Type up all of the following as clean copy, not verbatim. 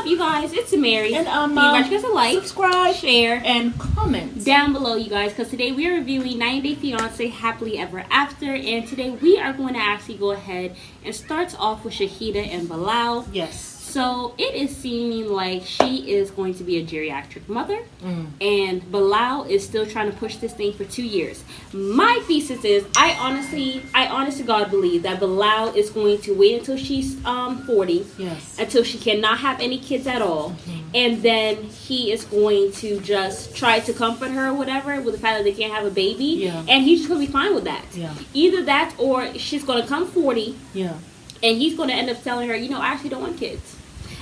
up, you guys? It's Mary. And you guys give us a like, subscribe, share, and comment down below, you guys, because today we are reviewing 90 Day Fiancé Happily Ever After, and today we are going to actually go ahead and start off with Shahida and Bilal. Yes. So it is seeming like she is going to be a geriatric mother, and Bilal is still trying to push this thing for 2 years. My thesis is, I honest to God believe that Bilal is going to wait until she's 40, yes, until she cannot have any kids at all, and then he is going to just try to comfort her or whatever with the fact that they can't have a baby, and he's just going to be fine with that. Either that or she's going to come 40, and he's going to end up telling her, I actually don't want kids.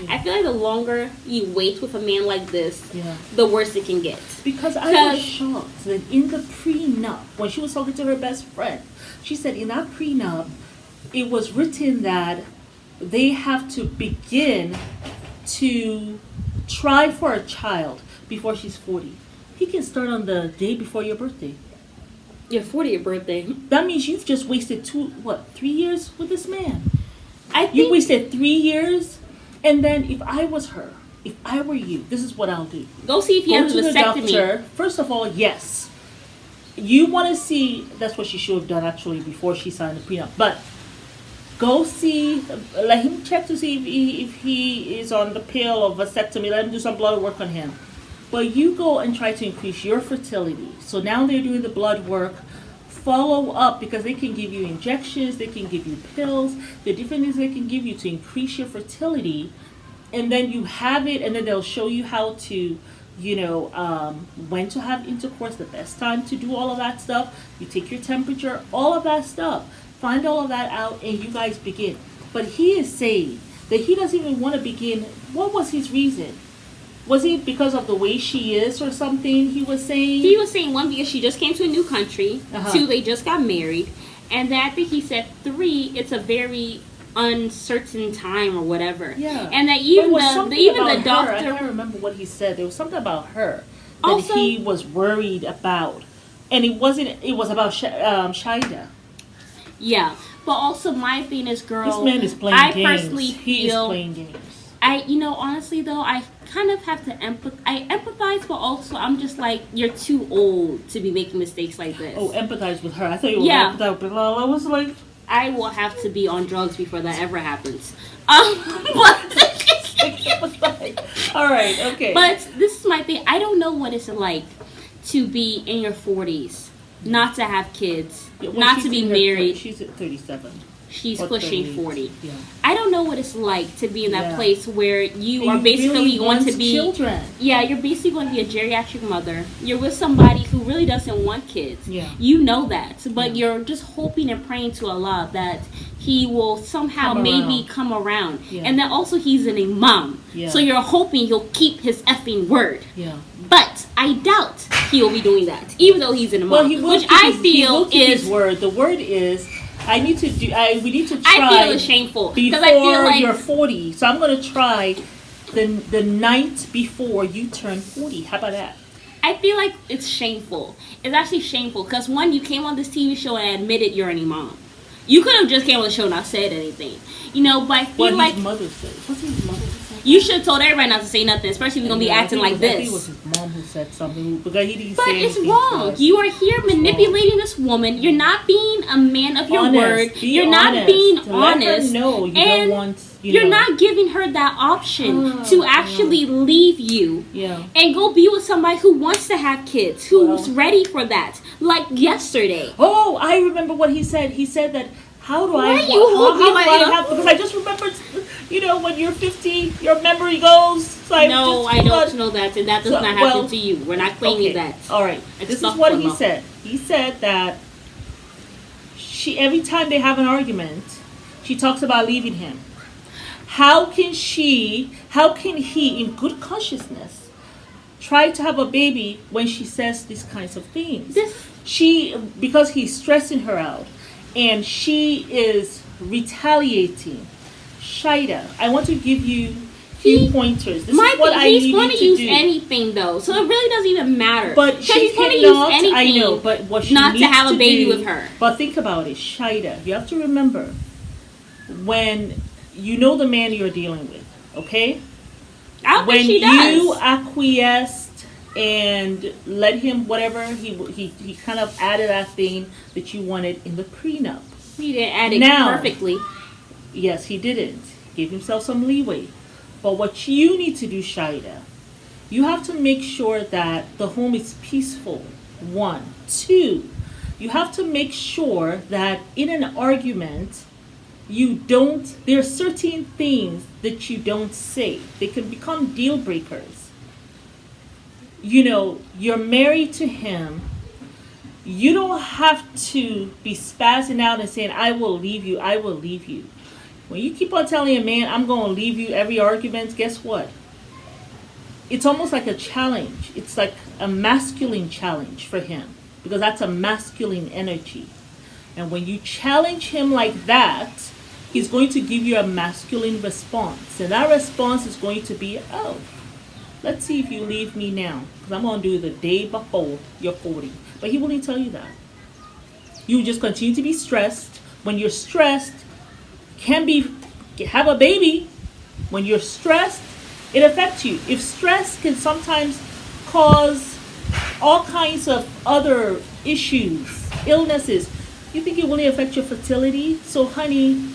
I feel like the longer you wait with a man like this, the worse it can get. Because I was shocked that in the prenup, when she was talking to her best friend, she said in that prenup, it was written that they have to begin to try for a child before she's 40. He can start on the day before your birthday. Your 40th birthday. That means you've just wasted 3 years with this man. I think you wasted 3 years. And then if I was her, if I were you, this is what I'll do. Go see if he has a vasectomy. Doctor. First of all, yes. You want to see, that's what she should have done actually before she signed the prenup. But go see, let him check to see if he is on the pill of vasectomy. Let him do some blood work on him. But you go and try to increase your fertility. So now they're doing the blood work. Follow up, because they can give you injections, they can give you pills, the different things they can give you to increase your fertility, and then you have it, and then they'll show you how to, when to have intercourse, the best time to do all of that stuff. You take your temperature, all of that stuff. Find all of that out, and you guys begin. But he is saying that he doesn't even want to begin. What was his reason? Was it because of the way she is or something he was saying? He was saying, 1, because she just came to a new country. 2, they just got married. And then I think he said 3, it's a very uncertain time or whatever. Yeah. And that even the doctor... I can't remember what he said. There was something about her that he was worried about. And it was about Shahida. Yeah. But also my thing is, girl... This man is playing games. Personally feel... He is playing games. Honestly though, I kind of have to empathize, but also I'm just like, you're too old to be making mistakes like this. Oh, empathize with her. I thought you were empathize with Bilal. I was like, I will have to be on drugs before that ever happens. All right, okay. But this is my thing. I don't know what it's like to be in your 40s, not to have kids, not to be married. She's at 37. She's pushing 40. Yeah. I don't know what it's like to be in that place where you are basically going to be children. Yeah, you're basically going to be a geriatric mother. You're with somebody who really doesn't want kids. Yeah. You know that, but you're just hoping and praying to Allah that he will somehow come around. Yeah. And then also he's an imam. Yeah. So you're hoping he'll keep his effing word. Yeah. But I doubt he will be doing that, even though he's an imam. Well, which I feel is his word. The word is, we need to try. I feel it's shameful because I feel like you're 40. So I'm going to try the night before you turn 40. How about that? I feel like it's shameful. It's actually shameful because you came on this TV show and admitted you're an imam. You could have just came on the show and not said anything, but I feel like his mother said. What's his mother say? You should have told everybody not to say nothing, especially if you're gonna be acting like this. I think it was his mom who said something, because he didn't but say it's wrong. You are here manipulating this woman. You're not being a man of your word. You're not being honest. No, you don't want. You're not giving her that option to actually leave you and go be with somebody who wants to have kids, who's ready for that. Like yesterday. Oh, I remember what he said. He said that, because I just remembered, when you're 50, your memory goes. So I don't know that, and that does not happen to you. We're not claiming that. All right. This is what he said. He said that every time they have an argument, she talks about leaving him. How can he, in good consciousness, try to have a baby when she says these kinds of things? Because he's stressing her out, and she is retaliating. Shahida, I want to give you a few pointers. This is what I need you to do. He's going to use anything, though, so it really doesn't even matter. But she's going to use anything. I know, but what she not needs to have a baby do, with her. But think about it, Shahida. You have to remember when you know the man you're dealing with, okay? I don't when think she does. you acquiesced and let him whatever he kind of added that thing that you wanted in the prenup. He didn't add it perfectly. Yes, he didn't. Give himself some leeway. But what you need to do, Shaida, you have to make sure that the home is peaceful. 1. 2, you have to make sure that in an argument, there are certain things that you don't say. They can become deal breakers. You're married to him. You don't have to be spazzing out and saying, I will leave you, I will leave you. When you keep on telling a man, I'm going to leave you every argument, guess what? It's almost like a challenge. It's like a masculine challenge for him because that's a masculine energy. And when you challenge him like that, he's going to give you a masculine response. And that response is going to be, oh, let's see if you leave me now. Because I'm going to do the day before you're 40. But he wouldn't tell you that. You just continue to be stressed. When you're stressed, have a baby. When you're stressed, it affects you. If stress can sometimes cause all kinds of other issues, illnesses, you think it will affect your fertility? So honey,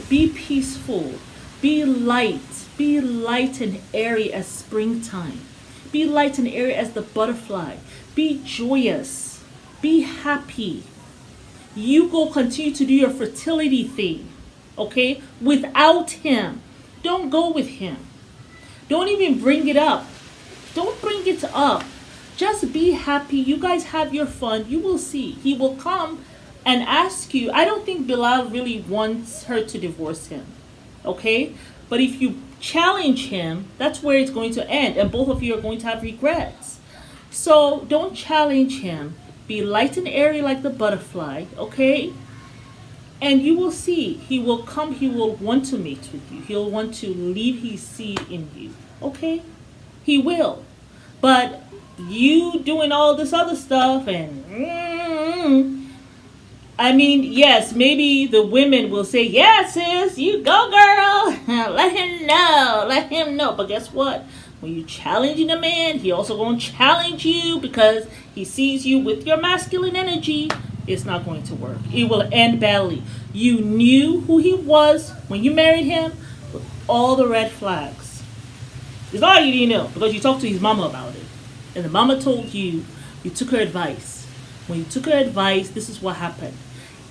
be peaceful, be light and airy as springtime. Be light and airy as the butterfly. Be joyous, be happy. You go continue to do your fertility thing, okay? Without him. Don't go with him. Don't even bring it up. Don't bring it up. Just be happy. You guys have your fun. You will see. He will come and ask you. I don't think Bilal really wants her to divorce him. Okay? But if you challenge him, that's where it's going to end. And both of you are going to have regrets. So don't challenge him. Be light and airy like the butterfly. Okay? And you will see, he will come, he will want to mate with you. He'll want to leave his seed in you. Okay? He will. But you doing all this other stuff and I mean, yes, maybe the women will say, yes, sis, you go, girl. Let him know. But guess what? When you're challenging a man, he also going to challenge you because he sees you with your masculine energy. It's not going to work. It will end badly. You knew who he was when you married him with all the red flags. It's all you didn't know because you talked to his mama about it. And the mama told you, you took her advice. When you took her advice, this is what happened.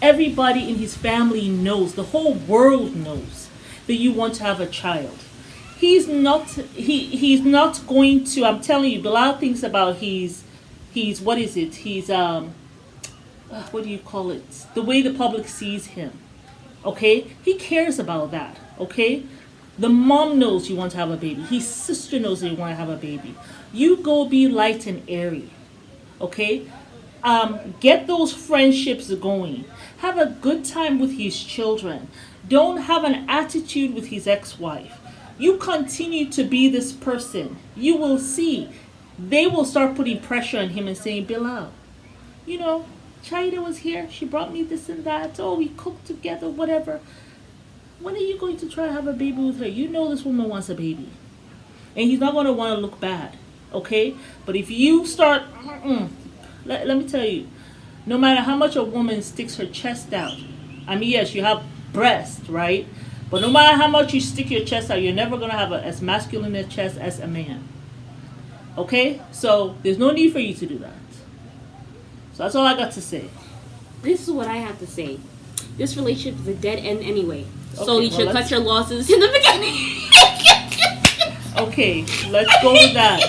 Everybody in his family knows, the whole world knows that you want to have a child. He's not going to, I'm telling you, Bilal thinks about he's what is it? He's what do you call it? The way the public sees him. Okay? He cares about that. Okay? The mom knows you want to have a baby. His sister knows that you want to have a baby. You go be light and airy. Okay? Get those friendships going. Have a good time with his children. Don't have an attitude with his ex-wife. You continue to be this person. You will see. They will start putting pressure on him and saying, Bilal, China was here. She brought me this and that. Oh, we cooked together, whatever. When are you going to try to have a baby with her? You know this woman wants a baby. And he's not going to want to look bad. Okay? But if you start, let me tell you, no matter how much a woman sticks her chest out, I mean, yes, you have breasts, right? But no matter how much you stick your chest out, you're never going to have as masculine a chest as a man. Okay? So there's no need for you to do that. So that's all I got to say. This is what I have to say. This relationship is a dead end anyway. Okay, so you should cut your losses in the beginning. Okay, let's go with that.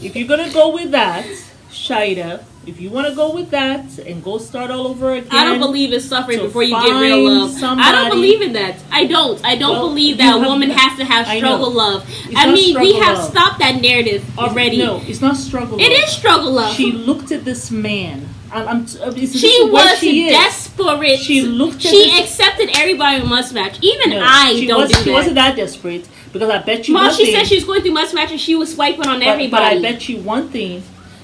If you're going to go with that, Shaida, if you want to go with that and go start all over again. I don't believe in suffering before you get real love. I don't believe in that. I don't believe that a woman has to have struggle love. I mean, we have stopped that narrative already. No, it's not struggle love. It is struggle love. She looked at this man. She was desperate. She accepted everybody in must match. Even I don't do that. She wasn't that desperate because I bet you. Mom, she said she was going through must match and she was swiping on everybody. But I bet you one thing: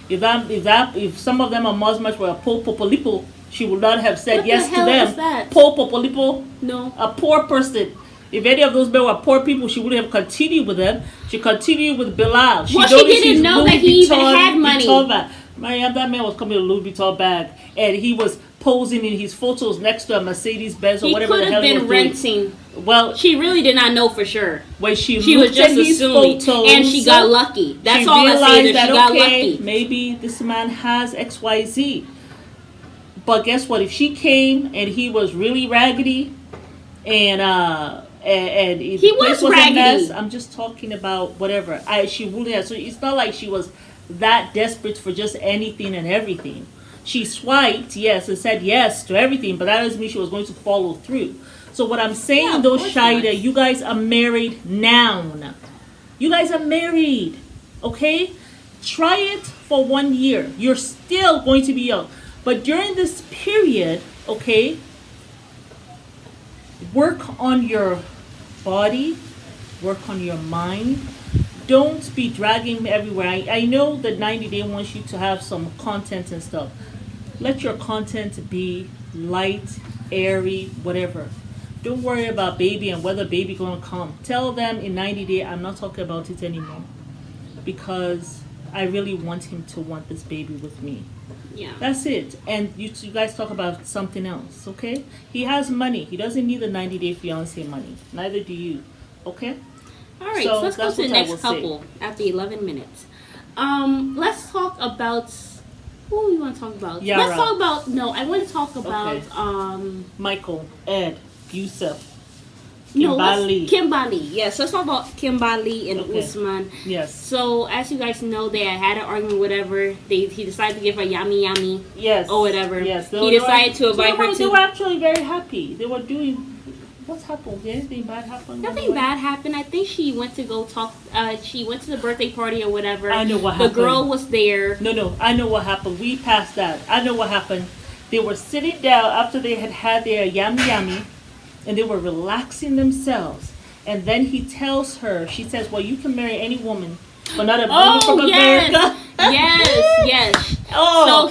if some of them are must match with a po popolipo, she would not have said yes to them. What the hell is that? Po popolipo. No. A poor person. If any of those men were poor people, she would have continued with them. She continued with Bilal. She didn't know that he even had money. Mariam, that man was coming with a Louis Vuitton bag, and he was posing in his photos next to a Mercedes Benz or whatever the hell he was doing. He could have been renting. Well, she really did not know for sure. When she was just assuming, photos, and she got lucky. That's all I say. That she got lucky. Maybe this man has XYZ. But guess what? If she came and he was really raggedy, and he was raggedy. A mess, I'm just talking about whatever. She wouldn't have. So it's not like she was that desperate for just anything and everything. She swiped yes and said yes to everything, but that doesn't mean she was going to follow through. So what I'm saying, though, Shaida, you guys are married now. You guys are married, okay? Try it for 1 year. You're still going to be young. But during this period, okay, work on your body, work on your mind. Don't be dragging me everywhere. I know that 90 Day wants you to have some content and stuff. Let your content be light, airy, whatever. Don't worry about baby and whether baby gonna come. Tell them in 90 Day I'm not talking about it anymore. Because I really want him to want this baby with me. Yeah. That's it. And you guys talk about something else, okay? He has money. He doesn't need the 90 Day Fiancé money. Neither do you. Okay? All right, so let's go to the next couple after 11 minutes. Let's talk about... Who do we want to talk about? Yara. Let's talk about... No, I want to talk about... Michael, Ed, Yusuf, Kimberly. Kimberly. Yes, let's talk about Kimberly and Usman. Yes. So, as you guys know, they had an argument, whatever. He decided to give her yummy. Yes. Or whatever. Yes. He decided to invite her to... They were actually very happy. They were doing... What's happened? Did anything bad happen? Nothing bad happened. I think she went to go talk. She went to the birthday party or whatever. I know what happened. The girl was there. No. I know what happened. We passed that. I know what happened. They were sitting down after they had had their yummy, and they were relaxing themselves. And then he tells her, she says, well, you can marry any woman, but not a woman from America. Yes. So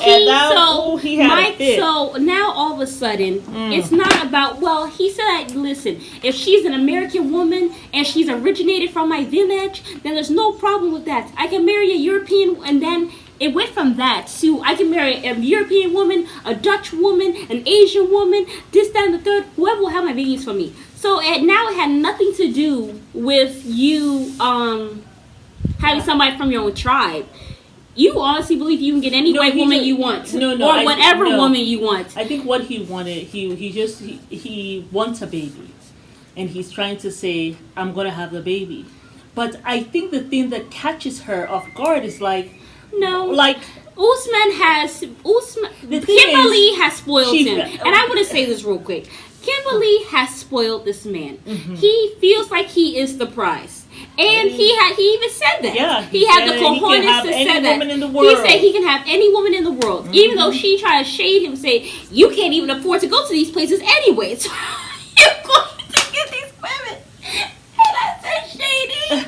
now all of a sudden, it's not about, well, he said, listen, if she's an American woman and she's originated from my village, then there's no problem with that. I can marry a European, and then it went from that to I can marry a European woman, a Dutch woman, an Asian woman, this, that, and the third, whoever will have my babies for me. So now it had nothing to do with you having somebody from your own tribe. You honestly believe you can get any white woman you want, or whatever woman you want. I think what he wanted, he wants a baby, and he's trying to say, "I'm gonna have the baby." But I think the thing that catches her off guard is Kimberly has spoiled him, and I want to say this real quick. Kimberly has spoiled this man. Mm-hmm. He feels like he is the prize. And he even said that. Yeah, he had the cojones to say that. He said he can have any woman in the world. Mm-hmm. Even though she tried to shade him, say, you can't even afford to go to these places anyway. So you're going to get these women. And I said shady.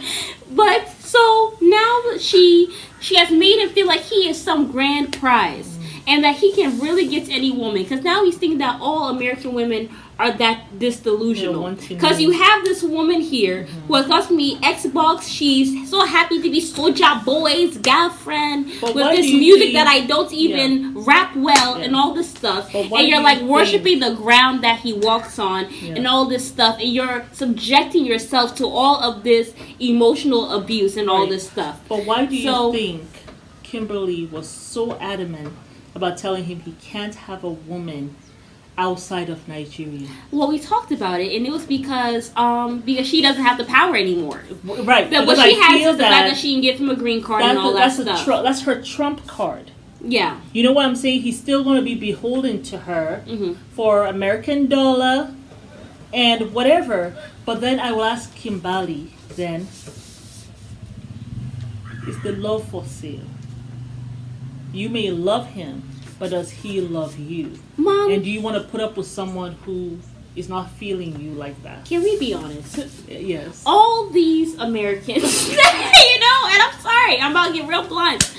But so now she has made him feel like he is some grand prize. And that he can really get to any woman. Because now he's thinking that all American women are this delusional. Because you have this woman here who has got me Xbox. She's so happy to be Soulja Boy's girlfriend with this music that I don't even rap well and all this stuff. And you're like worshiping the ground that he walks on and all this stuff. And you're subjecting yourself to all of this emotional abuse and all this stuff. But why do you think Kimberly was so adamant about telling him he can't have a woman outside of Nigeria? Well, we talked about it, and it was because she doesn't have the power anymore. Right. But what she has is the fact that she can give him a green card and all that stuff. That's her trump card. Yeah. You know what I'm saying? He's still going to be beholden to her for American dollar and whatever. But then I will ask Kimberly then, is the love for sale? You may love him, but does he love you? Mom. And do you want to put up with someone who is not feeling you like that? Can we be honest? Yes. All these Americans, and I'm sorry, I'm about to get real blunt.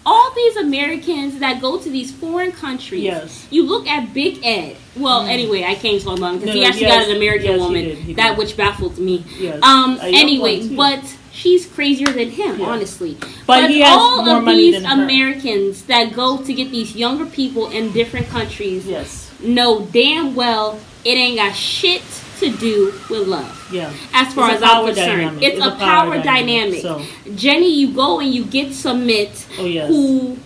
all these Americans that go to these foreign countries. Yes. You look at Big Ed. Well, anyway, I can't slow down because he actually got an American woman. He did. Which baffled me. Yes. Anyway, but she's crazier than him, honestly. But he has all more of money these than her. Americans that go to get these younger people in different countries know damn well it ain't got shit to do with love. Yeah. As far as I'm concerned. It's a power dynamic. So. Jenny, you go and you get Submit, who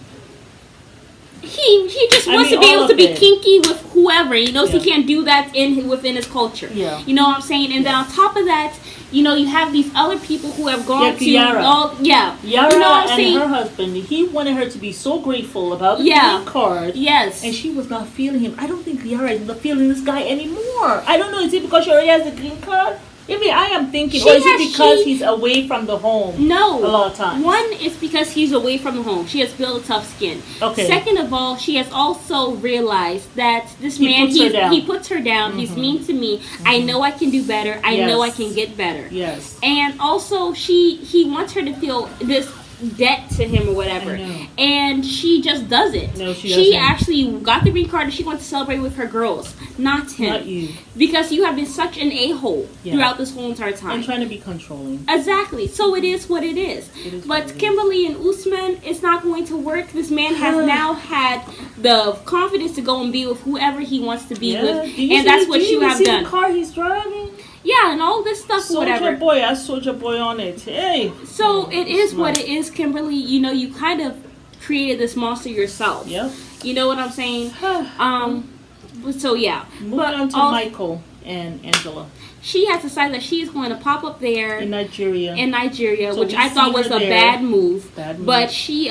he just wants to be able to be kinky with whoever. He knows he can't do that within his culture. Yeah. You know what I'm saying? And then on top of that, you know, you have these other people who have gone to Yara. Yara, you know what I'm saying? Her husband, he wanted her to be so grateful about the green card. Yes. And she was not feeling him. I don't think Yara is not feeling this guy anymore. I don't know. Is it because she already has the green card? Maybe I am thinking, or is it because he's away from the home? No. A lot of times. One is because he's away from the home. She has built a tough skin. Okay. Second of all, she has also realized that this man, he puts her down. He's mean to me. I know I can do better. I know I can get better. Yes. And also, he wants her to feel this debt to him or whatever, and she just doesn't. No, she doesn't. She doesn't. actually got the green card and she wants to celebrate with her girls, not him. Not you. Because you have been such an a-hole throughout this whole entire time. And trying to be controlling. Exactly. So it is what it is. But Kimberly and Usman, it's not going to work. This man has now had the confidence to go and be with whoever he wants to be with, and that's what you have done. The car he's driving? Yeah, and all this stuff, whatever. Soldier boy on it. Hey. So it is what it is, Kimberly. You know, you kind of created this monster yourself. Yep. You know what I'm saying? So yeah. Moving on to Michael and Angela. She has decided that she is going to pop up there in Nigeria, so which I thought was a bad move. But she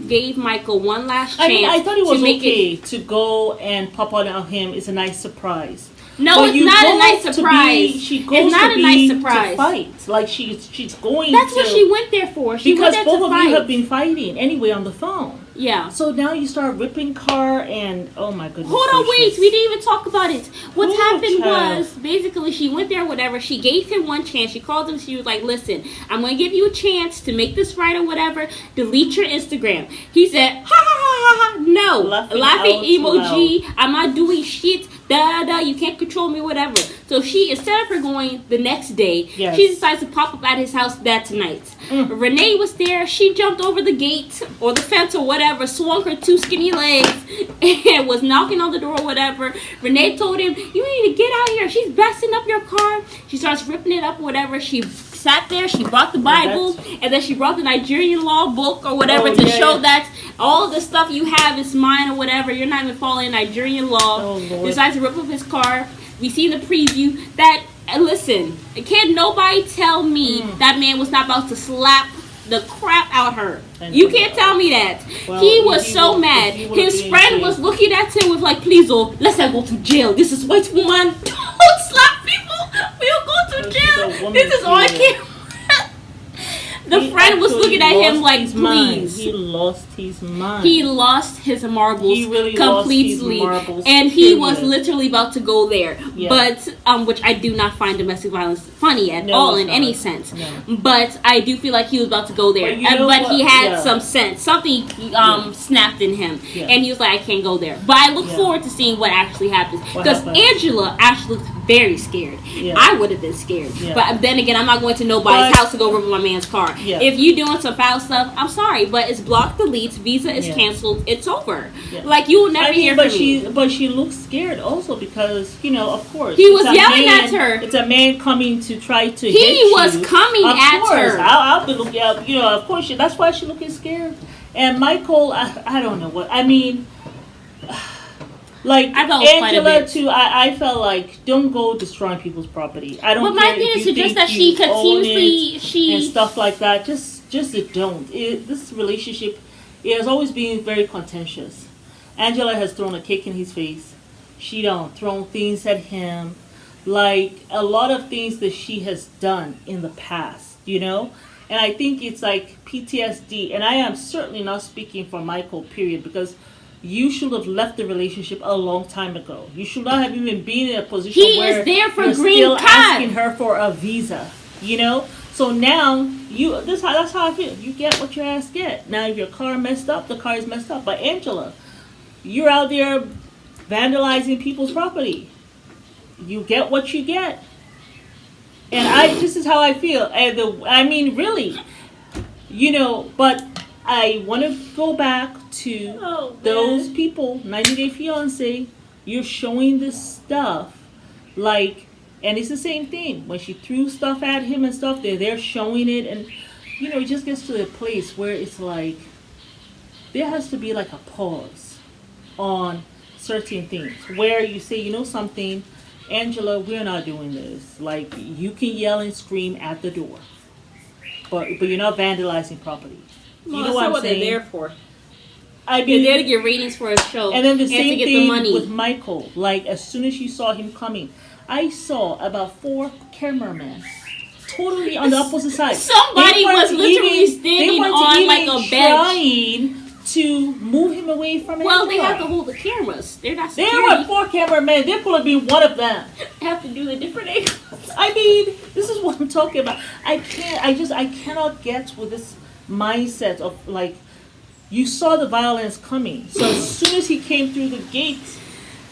gave Michael one last chance. I thought it was okay to go and pop out on him. It's a nice surprise. No, but it's not a nice surprise. It's not a nice surprise. To fight. Like she's going. That's what she went there for. She because went there both to of fight. you have been fighting anyway on the phone. Yeah. So now you start ripping car and oh my goodness. Hold on, wait. We didn't even talk about it. What happened was basically she went there, whatever. She gave him one chance. She called him. She was like, "Listen, I'm going to give you a chance to make this right or whatever. Delete your Instagram." He said, "Ha ha ha ha ha." No, laughing emoji. Loud. I'm not doing shit. Da da. You can't control me, whatever. So she, instead of her going the next day, she decides to pop up at his house that night. Renee was there. She jumped over the gate or the fence or whatever, swung her two skinny legs, and was knocking on the door or whatever. Renee told him, "You need to get out here. She's busting up your car." She starts ripping it up or whatever. She sat there. She brought the Bible, and then she brought the Nigerian law book or whatever to show that all the stuff you have is mine or whatever. You're not even following Nigerian law. Decides to rip up his car. We see in the preview that, listen, can't nobody tell me that man was not about to slap the crap out her. You can't tell me that. Well, he was so mad. His friend was looking at him with like, "Please, let's not go to jail. This is white woman. Don't slap people. We'll go to jail. This is all I can." The friend was looking at him like, "Please." He lost his mind. He lost his marbles he really completely. Lost his marbles, and he was literally about to go there. Yeah. But which I do not find domestic violence funny at all in any sense. No. But I do feel like he was about to go there. But he had some sense. Something snapped in him. Yeah. And he was like, "I can't go there." But I look forward to seeing what actually happens. Because Angela actually looked very scared. Yeah. I would have been scared. Yeah. But then again, I'm not going to nobody's house to go rip my man's car. Yeah. If you doing some foul stuff, I'm sorry, but it's blocked, delete, visa is canceled, it's over. Yeah. Like, you will never hear from me. But she looks scared also because, of course. He was yelling at her. It's a man coming to try to hit you. He was coming at her. I'll be looking at, of course, that's why she's looking scared. And Michael, I don't know what, I mean... Like Angela too, I felt like don't go destroying people's property. I don't. But my thing is just that she continuously and stuff like that. Just don't. This relationship has always been very contentious. Angela has thrown a kick in his face. She thrown things at him, like a lot of things that she has done in the past. And I think it's like PTSD. And I am certainly not speaking for Michael. Period, because. You should have left the relationship a long time ago. You should not have even been in a position where is there for you're green still card. Asking her for a visa. So now that's how I feel. You get what your ass get. Now if your car messed up, the car is messed up. But Angela, you're out there vandalizing people's property. You get what you get. And this is how I feel. I mean, really, but I want to go back to those people, 90 Day Fiancé. You're showing this stuff like, and it's the same thing. When she threw stuff at him and stuff, they're showing it. And, it just gets to a place where it's like, there has to be like a pause on certain things. Where you say, something, Angela, we're not doing this. Like, you can yell and scream at the door. But you're not vandalizing property. Well, you know what I'm saying? They're there for. They're there to get ratings for a show. And then the same thing with Michael. Like, as soon as you saw him coming, I saw about 4 cameramen totally on the opposite side. Somebody was literally standing on like a bench, trying to move him away from it. Well, they have to hold the cameras. They're not security. There were 4 cameramen. There could have been one of them. Have to do the different angles. I mean, this is what I'm talking about. I cannot get with this mindset of like, you saw the violence coming. So as soon as he came through the gates,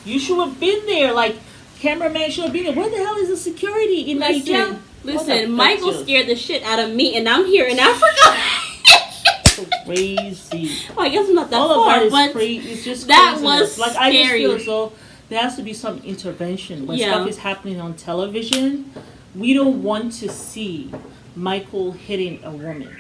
you should have been there. Like, cameraman should have been there. Where the hell is the security in Nigeria? Listen, Michael scared the shit out of me, and I'm here in Africa. Crazy. Well, I guess I'm not that all far, of that is but crazy. It's just that craziness. was like, scary. I just feel as though there has to be some intervention when stuff is happening on television. We don't want to see Michael hitting a woman.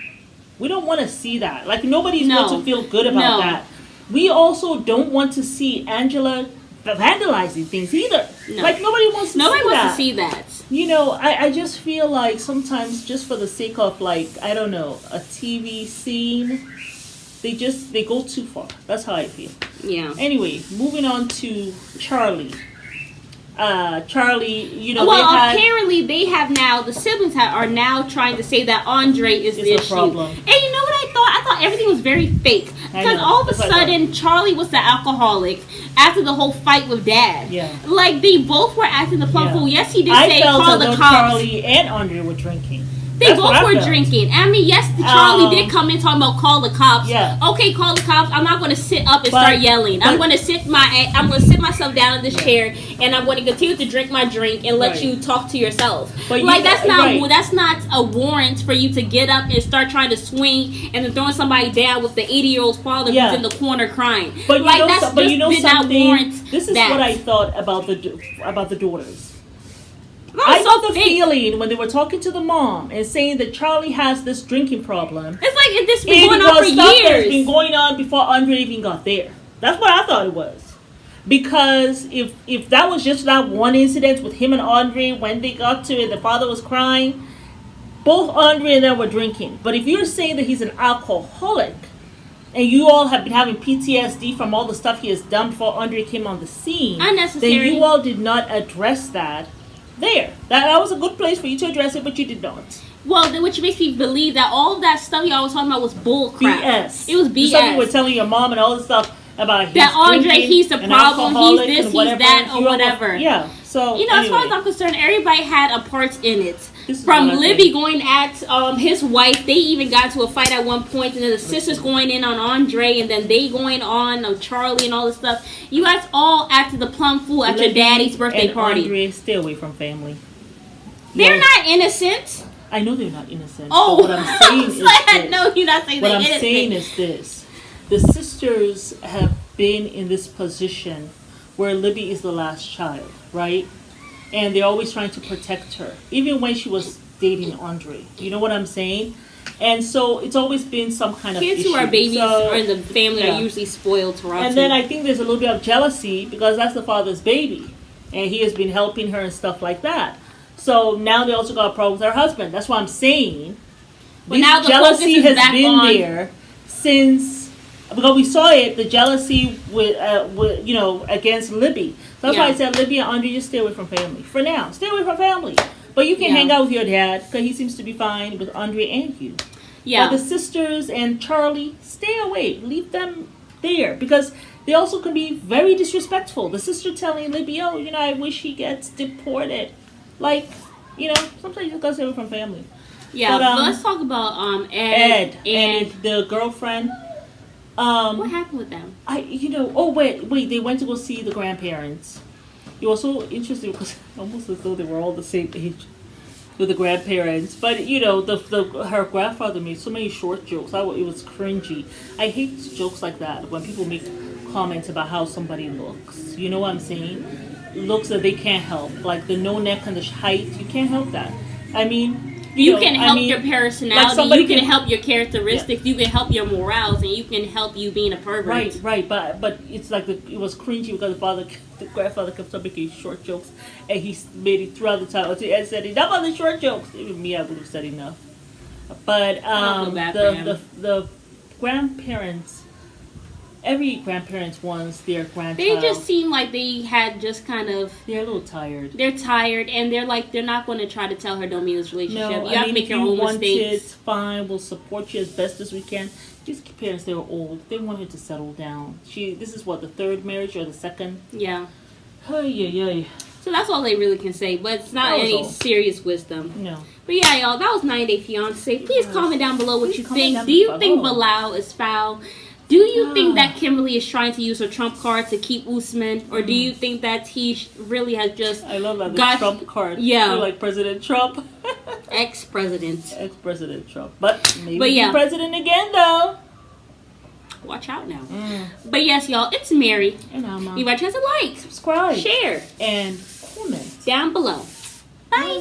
We don't want to see that. Like, nobody's going to feel good about that. We also don't want to see Angela vandalizing things either. No. Like, nobody wants to see that. I just feel like sometimes, just for the sake of, like, I don't know, a TV scene, they go too far. That's how I feel. Yeah. Anyway, moving on to Charlie. Charlie, apparently they have now, the siblings are now trying to say that Andre is the issue. Problem. And you know what I thought? I thought everything was very fake. Because all of a sudden, Charlie was the alcoholic after the whole fight with Dad. Yeah. Like, they both were acting the plum fool. Yes, he did call the cops. Charlie and Andre were drinking. They both were drinking. I mean, yes, Charlie did come in talking about call the cops. Yeah. Okay, call the cops. I'm not going to sit up and start yelling. I'm going to sit myself down in this chair, and I'm going to continue to drink my drink and let you talk to yourself. But that's not a warrant for you to get up and start trying to swing and then throwing somebody down with the 80-year-old father who's in the corner crying. But not warrant. This is what I thought about the daughters. I got the feeling when they were talking to the mom and saying that Charlie has this drinking problem. It's like this been going on for years. It's been going on before Andre even got there. That's what I thought it was. Because if that was just that one incident with him and Andre, when they got to it, the father was crying. Both Andre and them were drinking. But if you're saying that he's an alcoholic, and you all have been having PTSD from all the stuff he has done before Andre came on the scene, then you all did not address that. That was a good place for you to address it, but you did not. Well, which makes me believe that all of that stuff y'all was talking about was bull crap. BS. It was BS. Some people were telling your mom and all this stuff about that Andre, he's the problem, he's this, he's that, or whatever. Yeah. So as far as I'm concerned, everybody had a part in it. From Libby going at his wife, they even got to a fight at one point, and then the sisters going in on Andre, and then they going on Charlie and all this stuff. You guys all acted the plum fool at your daddy's birthday party. Andre, stay away from family. They're not innocent. I know they're not innocent. Oh, what I'm saying is this. No, you're not saying they're innocent. What I'm saying is this: the sisters have been in this position where Libby is the last child, right? And they're always trying to protect her, even when she was dating Andre. You know what I'm saying? And so it's always been some kind of kids issue. Who are babies or in the family are usually spoiled to And then I think there's a little bit of jealousy because that's the father's baby, and he has been helping her and stuff like that. So now they also got a problem with her husband. That's what I'm saying. But now the jealousy has been there since, because we saw it, the jealousy with against Libby. So that's why I said, Libby and Andre, just stay away from family. For now, stay away from family. But you can hang out with your dad, because he seems to be fine with Andre and you. Yeah. But the sisters and Charlie, stay away. Leave them there. Because they also can be very disrespectful. The sister telling Libby, I wish he gets deported. Like, sometimes you just gotta stay away from family. Yeah, but let's talk about Ed and the girlfriend. What happened with them? Oh wait, they went to go see the grandparents. It was so interesting because almost as though they were all the same age with the grandparents. But her grandfather made so many short jokes. It was cringy. I hate jokes like that when people make comments about how somebody looks. You know what I'm saying? Looks that they can't help, like the no neck and the height. You can't help that. I mean. You can help your personality. Like you can help your characteristics. Yeah. You can help your morals, and you can help you being a pervert. Right. But it's like it was cringy because the grandfather kept on making short jokes, and he made it throughout the time. And said, "Enough of the short jokes." Even me, I would have said enough. But the grandparents. Every grandparent wants their grandchild. They just seem like they had just kind of... They're a little tired. They're tired, and they're not going to try to tell her don't be in this relationship. You have to make your own mistakes. It's fine. We'll support you as best as we can. These parents, they were old. They want her to settle down. This is what, the third marriage or the second? Yeah. Ay. So that's all they really can say, but it's not any serious wisdom. No. But yeah, y'all, that was 90 Day Fiancé. Please comment down below what you think. Do you think Bilal is foul? Do you think that Kimberly is trying to use her trump card to keep Usman? Or do you think that he really has just... I love that, the trump card. Yeah. You're like President Trump. Ex-president Trump. But maybe president again, though. Watch out now. But yes, y'all, it's Mary. And I'm Leave a chance to like, subscribe, share, and comment down below. Bye.